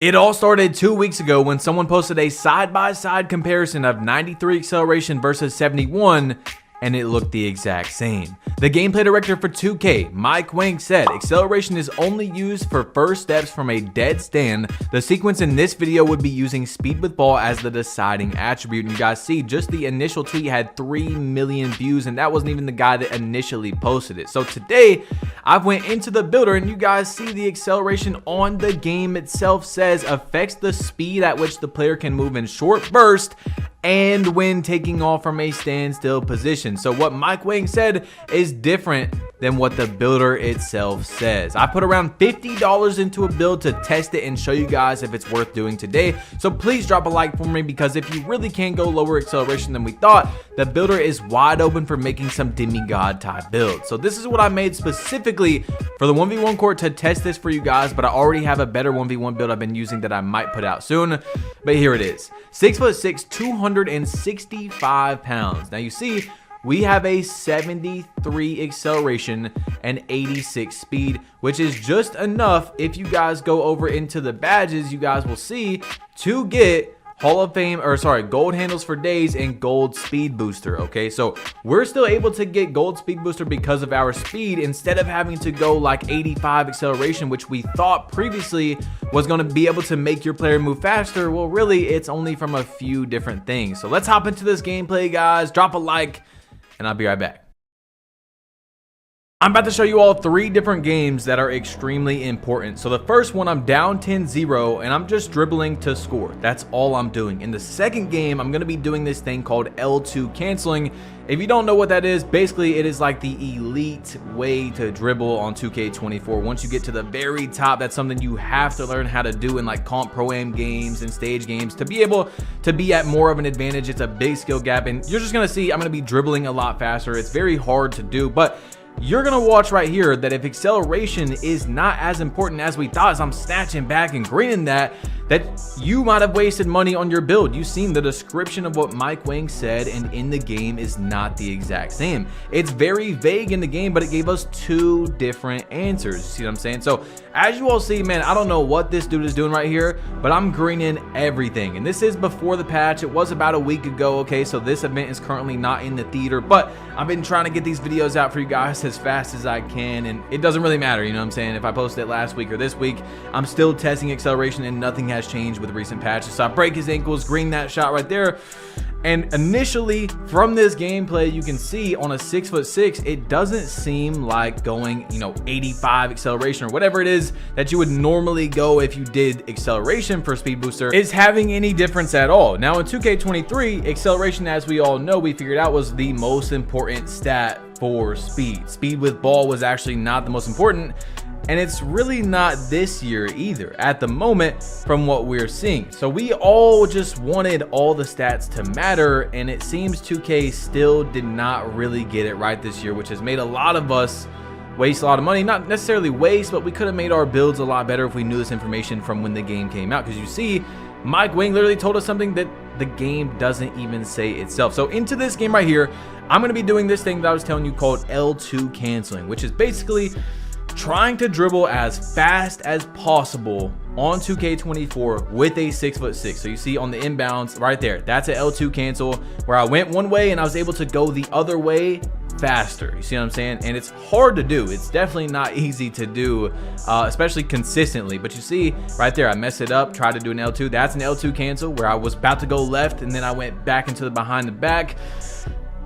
It all started 2 weeks ago when someone posted a side-by-side comparison of 93 acceleration versus 71, and it looked the exact same. The gameplay director for 2K, Mike Wang, said acceleration is only used for first steps from a dead stand. The sequence in this video would be using speed with ball as the deciding attribute, and you guys see just the initial tweet had 3 million views, and that wasn't even the guy that initially posted it. So today I went into the builder, and you guys see the acceleration on the game itself says affects the speed at which the player can move in short burst and when taking off from a standstill position. So what Mike Wang said is different than what the builder itself says. I put around $50 into a build to test it and show you guys if it's worth doing today. So please drop a like for me, because if you really can go lower acceleration than we thought, the builder is wide open for making some demigod type builds. So this is what I made specifically for the 1v1 court to test this for you guys, but I already have a better 1v1 build I've been using that I might put out soon. But here it is. 6'6", 265 pounds. Now you see, we have a 73 acceleration and 86 speed, which is just enough. If you guys go over into the badges, you guys will see to get Hall of Fame, or sorry, gold handles for days and gold speed booster. Okay, so we're still able to get gold speed booster because of our speed, instead of having to go like 85 acceleration, which we thought previously was going to be able to make your player move faster. Well, really, it's only from a few different things. So let's hop into this gameplay, guys. Drop a like, and I'll be right back. I'm about to show you all 3 different games that are extremely important. So the first one, I'm down 10-0 and I'm just dribbling to score. That's all I'm doing. In the second game, I'm going to be doing this thing called L2 canceling. If you don't know what that is, basically it is like the elite way to dribble on 2K24. Once you get to the very top, that's something you have to learn how to do in like comp pro-am games and stage games to be able to be at more of an advantage. It's a big skill gap, and you're just going to see I'm going to be dribbling a lot faster. It's very hard to do, but you're gonna watch right here that if acceleration is not as important as we thought, as I'm snatching back and greening that you might have wasted money on your build. You've seen the description of what Mike Wang said, and in the game is not the exact same. It's very vague in the game, but it gave us 2 different answers. See what I'm saying? So as you all see, man, I don't know what this dude is doing right here, but I'm greening everything. And this is before the patch. It was about a week ago. Okay, so this event is currently not in the theater, but I've been trying to get these videos out for you guys as fast as I can, and it doesn't really matter, you know what I'm saying? If I post it last week or this week, I'm still testing acceleration and nothing has changed with recent patches. So I break his ankles, green that shot right there. And initially from this gameplay, you can see on a 6'6", it doesn't seem like going, 85 acceleration or whatever it is that you would normally go if you did acceleration for speed booster is having any difference at all. Now in 2K23, acceleration, as we all know, we figured out was the most important stat for speed. Speed with ball was actually not the most important, and it's really not this year either at the moment from what we're seeing. So we all just wanted all the stats to matter, and it seems 2K still did not really get it right this year, which has made a lot of us waste a lot of money. Not necessarily waste, but we could have made our builds a lot better if we knew this information from when the game came out, because you see Mike Wang literally told us something that the game doesn't even say itself. So into this game right here, I'm going to be doing this thing that I was telling you called L2 canceling, which is basically trying to dribble as fast as possible on 2K24 with a 6'6". So you see on the inbounds right there, that's an L2 cancel where I went one way and I was able to go the other way faster. You see what I'm saying? And it's hard to do. It's definitely not easy to do, especially consistently. But you see right there, I messed it up, tried to do an L2. That's an L2 cancel where I was about to go left and then I went back into the behind the back.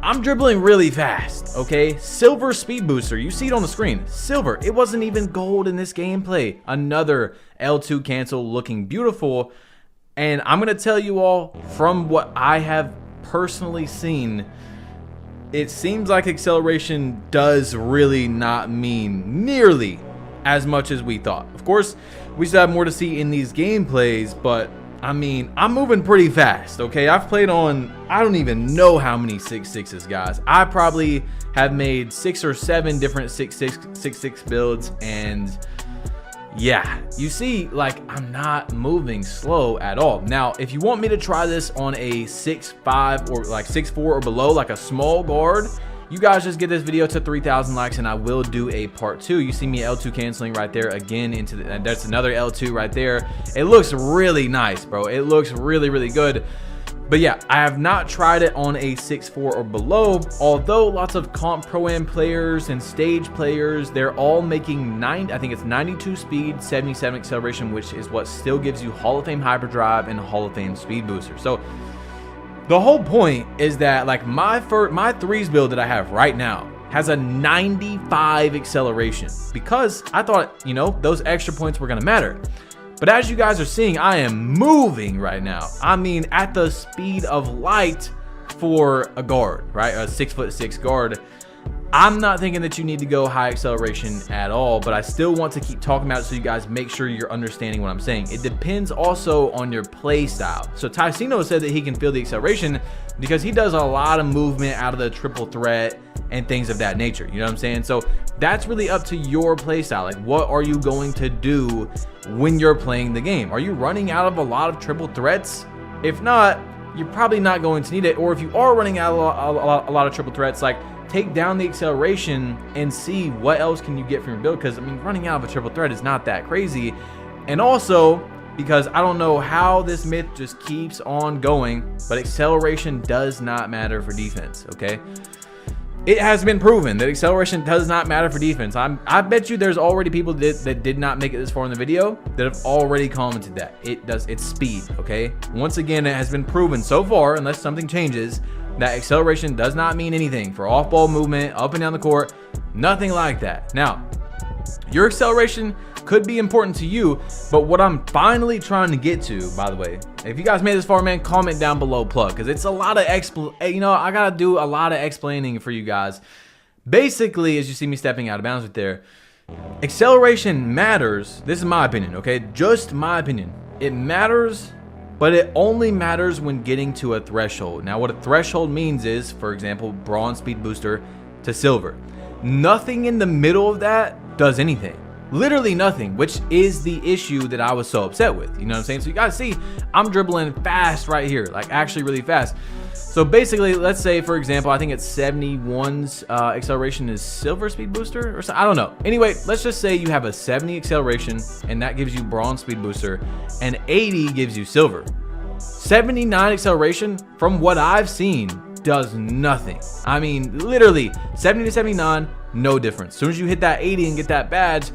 I'm dribbling really fast, okay? Silver speed booster, you see it on the screen. Silver, it wasn't even gold in this gameplay. Another L2 cancel looking beautiful. And I'm gonna tell you all from what I have personally seen, it seems like acceleration does really not mean nearly as much as we thought. Of course, we still have more to see in these gameplays, but I mean, I'm moving pretty fast, okay? I've played on, I don't even know how many 6'6"s, guys. I probably have made 6 or 7 different 6'6" builds, and yeah, you see, like, I'm not moving slow at all. Now, if you want me to try this on a 6'5" or like 6'4" or below, like a small guard, you guys just get this video to 3,000 likes and I will do a part 2. You see me L2 canceling right there again into the, and that's another L2 right there. It looks really nice, bro. It looks really, really good. But yeah, I have not tried it on a 6.4 or below, although lots of comp pro-am players and stage players, they're all making I think it's 92 speed, 77 acceleration, which is what still gives you Hall of Fame hyperdrive and Hall of Fame speed booster. So the whole point is that like my threes build that I have right now has a 95 acceleration because I thought, you know, those extra points were gonna matter. But as you guys are seeing, I am moving right now. I mean, at the speed of light for a guard, right? A 6'6" guard. I'm not thinking that you need to go high acceleration at all, but I still want to keep talking about it so you guys make sure you're understanding what I'm saying. It depends also on your play style. So Tyceno said that he can feel the acceleration because he does a lot of movement out of the triple threat and things of that nature. You know what I'm saying? So that's really up to your play style. Like, what are you going to do when you're playing the game? Are you running out of a lot of triple threats? If not, you're probably not going to need it. Or if you are running out of a lot of triple threats, like, take down the acceleration and see what else can you get from your build. Because I mean, running out of a triple threat is not that crazy. And also, because I don't know how this myth just keeps on going, but acceleration does not matter for defense, okay? It has been proven that acceleration does not matter for defense. I bet you there's already people that did not make it this far in the video that have already commented that. It's speed, okay? Once again, it has been proven so far, unless something changes, that acceleration does not mean anything for off-ball movement, up and down the court, nothing like that. Now, your acceleration could be important to you, but what I'm finally trying to get to, by the way, if you guys made this far, man, comment down below plug, because it's a lot of you know, I gotta do a lot of explaining for you guys. Basically, as you see me stepping out of bounds right there, acceleration matters. This is my opinion, okay? Just my opinion. It matters, but it only matters when getting to a threshold. Now, what a threshold means is, for example, bronze speed booster to silver. Nothing in the middle of that does anything. Literally nothing, which is the issue that I was so upset with. You know what I'm saying? So you guys see, I'm dribbling fast right here, like actually really fast. So basically, let's say, for example, I think it's 71's acceleration is silver speed booster or something. I don't know. Anyway, let's just say you have a 70 acceleration and that gives you bronze speed booster and 80 gives you silver. 79 acceleration, from what I've seen, does nothing. I mean, literally 70 to 79, no difference. As soon as you hit that 80 and get that badge,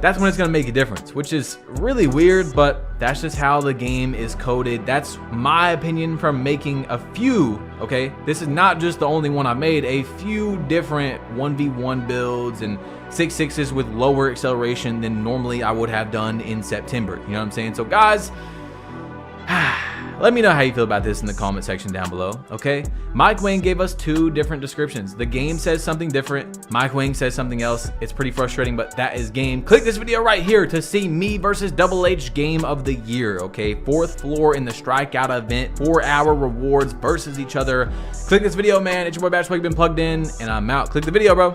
that's when it's going to make a difference, which is really weird, but that's just how the game is coded. That's my opinion from making a few, okay? This is not just the only one I made, a few different 1v1 builds and 6.6s with lower acceleration than normally I would have done in September. You know what I'm saying? So guys, let me know how you feel about this in the comment section down below, okay? Mike Wang gave us two different descriptions. The game says something different. Mike Wang says something else. It's pretty frustrating, but that is game. Click this video right here to see me versus Double H game of the year, okay? 4th floor in the strikeout event, 4-hour rewards versus each other. Click this video, man. It's your boy Batch Plug, been plugged in, and I'm out. Click the video, bro.